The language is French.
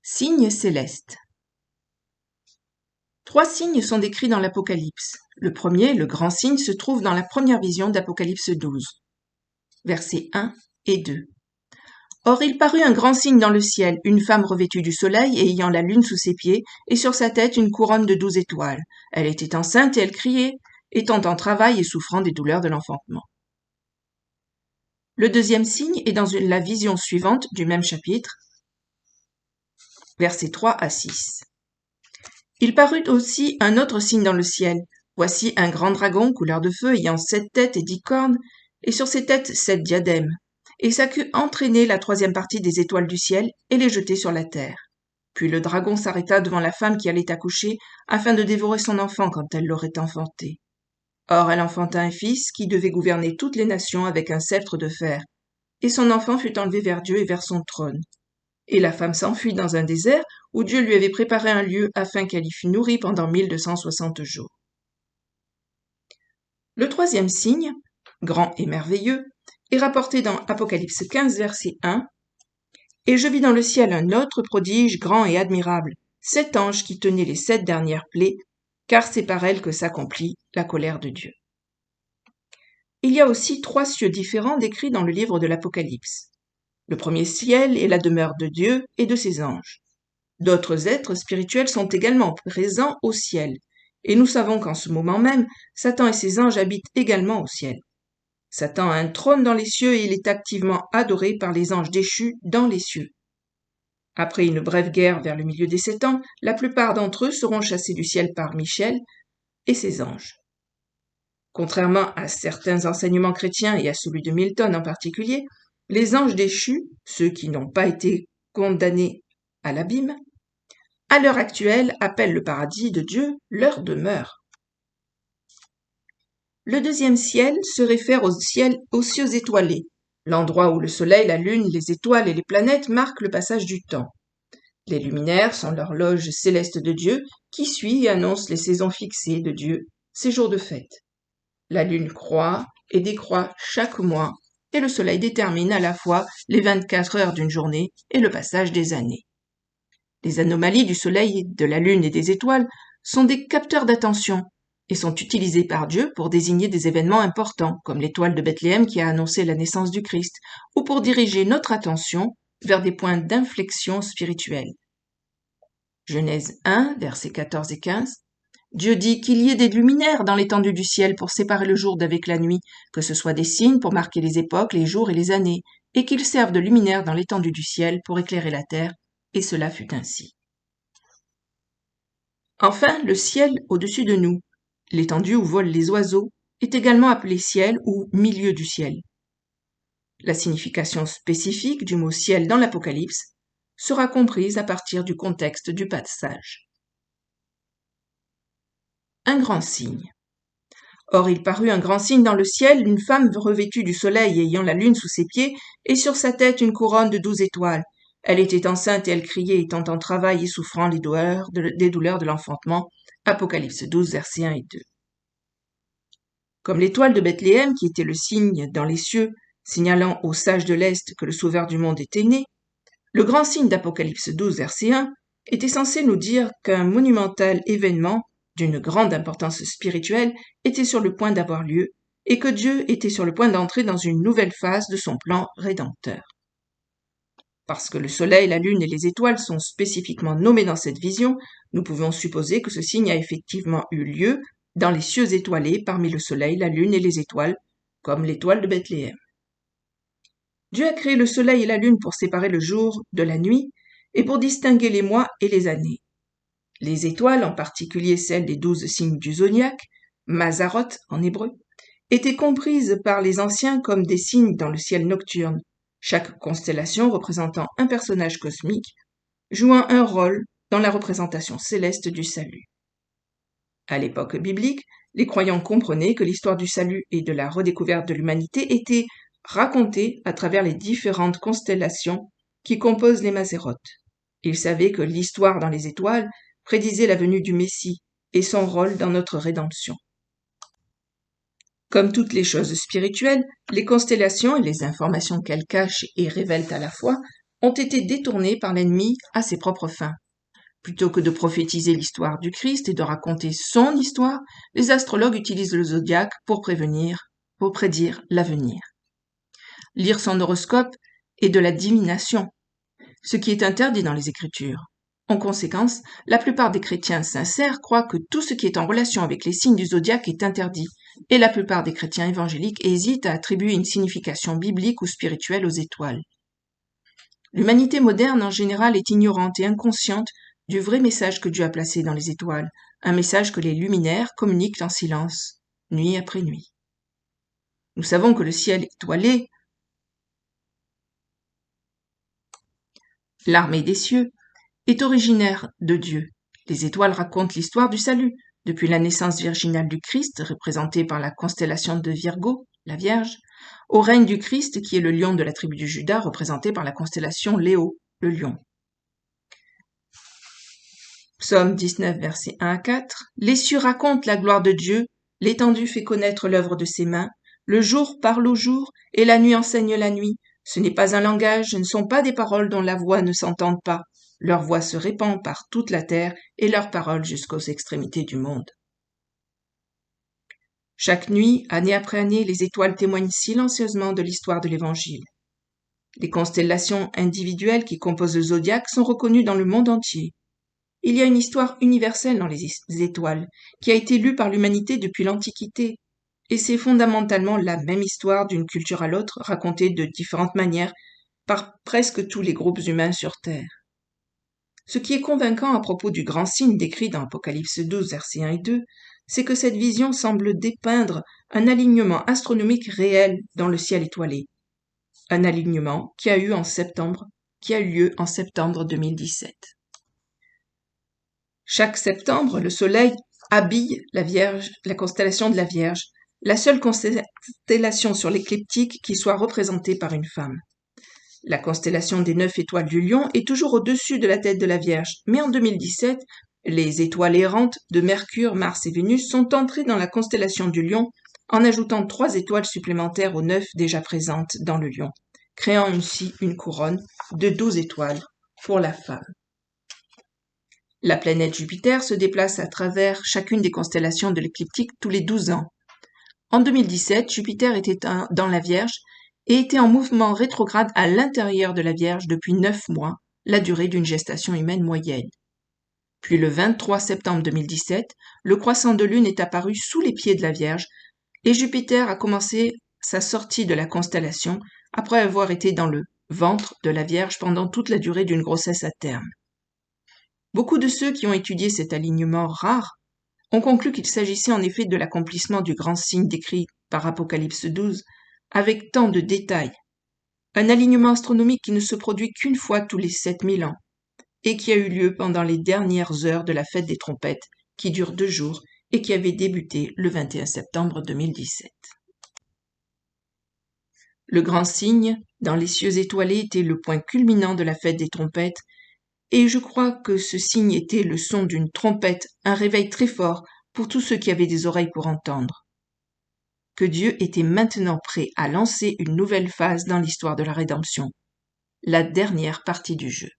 Signes célestes. 3 signes sont décrits dans l'Apocalypse. Le premier, le grand signe, se trouve dans la première vision d'Apocalypse 12, versets 1 et 2. Or il parut un grand signe dans le ciel, une femme revêtue du soleil et ayant la lune sous ses pieds, et sur sa tête une couronne de 12 étoiles. Elle était enceinte et elle criait, étant en travail et souffrant des douleurs de l'enfantement. Le deuxième signe est dans la vision suivante du même chapitre, versets 3 à 6. Il parut aussi un autre signe dans le ciel. Voici un grand dragon couleur de feu ayant 7 têtes et 10 cornes, et sur ses têtes 7 diadèmes. Et sa queue entraînait la 3e partie des étoiles du ciel et les jetait sur la terre. Puis le dragon s'arrêta devant la femme qui allait accoucher, afin de dévorer son enfant quand elle l'aurait enfanté. Or elle enfanta un fils qui devait gouverner toutes les nations avec un sceptre de fer. Et son enfant fut enlevé vers Dieu et vers son trône. Et la femme s'enfuit dans un désert où Dieu lui avait préparé un lieu afin qu'elle y fût nourrie pendant 1260 jours. Le 3e signe, grand et merveilleux, est rapporté dans Apocalypse 15, verset 1. « Et je vis dans le ciel un autre prodige grand et admirable, 7 anges qui tenaient les 7 dernières plaies, car c'est par elles que s'accomplit la colère de Dieu. » Il y a aussi 3 cieux différents décrits dans le livre de l'Apocalypse. Le premier ciel est la demeure de Dieu et de ses anges. D'autres êtres spirituels sont également présents au ciel, et nous savons qu'en ce moment même, Satan et ses anges habitent également au ciel. Satan a un trône dans les cieux et il est activement adoré par les anges déchus dans les cieux. Après une brève guerre vers le milieu des 7 ans, la plupart d'entre eux seront chassés du ciel par Michel et ses anges. Contrairement à certains enseignements chrétiens et à celui de Milton en particulier, les anges déchus, ceux qui n'ont pas été condamnés à l'abîme, à l'heure actuelle appellent le paradis de Dieu leur demeure. Le 2e ciel se réfère aux cieux étoilés, l'endroit où le soleil, la lune, les étoiles et les planètes marquent le passage du temps. Les luminaires sont l'horloge céleste de Dieu qui suit et annonce les saisons fixées de Dieu, ses jours de fête. La lune croît et décroît chaque mois, et le soleil détermine à la fois les 24 heures d'une journée et le passage des années. Les anomalies du soleil, de la lune et des étoiles sont des capteurs d'attention et sont utilisés par Dieu pour désigner des événements importants, comme l'étoile de Bethléem qui a annoncé la naissance du Christ, ou pour diriger notre attention vers des points d'inflexion spirituelle. Genèse 1, versets 14 et 15. Dieu dit qu'il y ait des luminaires dans l'étendue du ciel pour séparer le jour d'avec la nuit, que ce soit des signes pour marquer les époques, les jours et les années, et qu'ils servent de luminaires dans l'étendue du ciel pour éclairer la terre, et cela fut ainsi. Enfin, le ciel au-dessus de nous, l'étendue où volent les oiseaux, est également appelé ciel ou milieu du ciel. La signification spécifique du mot ciel dans l'Apocalypse sera comprise à partir du contexte du passage. Un grand signe. Or il parut un grand signe dans le ciel, une femme revêtue du soleil ayant la lune sous ses pieds, et sur sa tête une couronne de 12 étoiles. Elle était enceinte et elle criait, étant en travail et souffrant des douleurs de l'enfantement. Apocalypse 12, versets 1 et 2. Comme l'étoile de Bethléem, qui était le signe dans les cieux, signalant aux sages de l'Est que le Sauveur du monde était né, le grand signe d'Apocalypse 12, verset 1, était censé nous dire qu'un monumental événement d'une grande importance spirituelle était sur le point d'avoir lieu et que Dieu était sur le point d'entrer dans une nouvelle phase de son plan rédempteur. Parce que le soleil, la lune et les étoiles sont spécifiquement nommés dans cette vision, nous pouvons supposer que ce signe a effectivement eu lieu dans les cieux étoilés parmi le soleil, la lune et les étoiles, comme l'étoile de Bethléem. Dieu a créé le soleil et la lune pour séparer le jour de la nuit et pour distinguer les mois et les années. Les étoiles, en particulier celles des 12 signes du zodiaque, Mazzaroth en hébreu, étaient comprises par les anciens comme des signes dans le ciel nocturne, chaque constellation représentant un personnage cosmique, jouant un rôle dans la représentation céleste du salut. À l'époque biblique, les croyants comprenaient que l'histoire du salut et de la redécouverte de l'humanité était racontée à travers les différentes constellations qui composent les Mazzaroth. Ils savaient que l'histoire dans les étoiles prédisait la venue du Messie et son rôle dans notre rédemption. Comme toutes les choses spirituelles, les constellations et les informations qu'elles cachent et révèlent à la fois ont été détournés par l'ennemi à ses propres fins. Plutôt que de prophétiser l'histoire du Christ et de raconter son histoire, les astrologues utilisent le zodiaque pour prédire l'avenir. Lire son horoscope est de la divination, ce qui est interdit dans les Écritures. En conséquence, la plupart des chrétiens sincères croient que tout ce qui est en relation avec les signes du zodiaque est interdit, et la plupart des chrétiens évangéliques hésitent à attribuer une signification biblique ou spirituelle aux étoiles. L'humanité moderne en général est ignorante et inconsciente du vrai message que Dieu a placé dans les étoiles, un message que les luminaires communiquent en silence, nuit après nuit. Nous savons que le ciel étoilé, l'armée des cieux, est originaire de Dieu. Les étoiles racontent l'histoire du salut, depuis la naissance virginale du Christ, représentée par la constellation de Virgo, la Vierge, au règne du Christ, qui est le lion de la tribu de Juda, représenté par la constellation Léo, le lion. Psaume 19, versets 1 à 4. Les cieux racontent la gloire de Dieu, l'étendue fait connaître l'œuvre de ses mains, le jour parle au jour, et la nuit enseigne la nuit. Ce n'est pas un langage, ce ne sont pas des paroles dont la voix ne s'entende pas. Leur voix se répand par toute la terre, et leurs paroles jusqu'aux extrémités du monde. Chaque nuit, année après année, les étoiles témoignent silencieusement de l'histoire de l'Évangile. Les constellations individuelles qui composent le zodiaque sont reconnues dans le monde entier. Il y a une histoire universelle dans les étoiles, qui a été lue par l'humanité depuis l'Antiquité, et c'est fondamentalement la même histoire d'une culture à l'autre, racontée de différentes manières par presque tous les groupes humains sur Terre. Ce qui est convaincant à propos du grand signe décrit dans Apocalypse 12, versets 1 et 2, c'est que cette vision semble dépeindre un alignement astronomique réel dans le ciel étoilé. Un alignement qui a eu lieu en septembre 2017. Chaque septembre, le soleil habille la constellation de la Vierge, la seule constellation sur l'écliptique qui soit représentée par une femme. La constellation des 9 étoiles du Lion est toujours au-dessus de la tête de la Vierge, mais en 2017, les étoiles errantes de Mercure, Mars et Vénus sont entrées dans la constellation du Lion en ajoutant 3 étoiles supplémentaires aux 9 déjà présentes dans le Lion, créant ainsi une couronne de 12 étoiles pour la femme. La planète Jupiter se déplace à travers chacune des constellations de l'écliptique tous les 12 ans. En 2017, Jupiter était dans la Vierge et était en mouvement rétrograde à l'intérieur de la Vierge depuis 9 mois, la durée d'une gestation humaine moyenne. Puis le 23 septembre 2017, le croissant de lune est apparu sous les pieds de la Vierge et Jupiter a commencé sa sortie de la constellation après avoir été dans le ventre de la Vierge pendant toute la durée d'une grossesse à terme. Beaucoup de ceux qui ont étudié cet alignement rare ont conclu qu'il s'agissait en effet de l'accomplissement du grand signe décrit par Apocalypse 12 avec tant de détails. Un alignement astronomique qui ne se produit qu'une fois tous les 7000 ans et qui a eu lieu pendant les dernières heures de la fête des trompettes qui dure 2 jours et qui avait débuté le 21 septembre 2017. Le grand signe dans les cieux étoilés était le point culminant de la fête des trompettes et je crois que ce signe était le son d'une trompette, un réveil très fort pour tous ceux qui avaient des oreilles pour entendre. Que Dieu était maintenant prêt à lancer une nouvelle phase dans l'histoire de la rédemption, la dernière partie du jeu.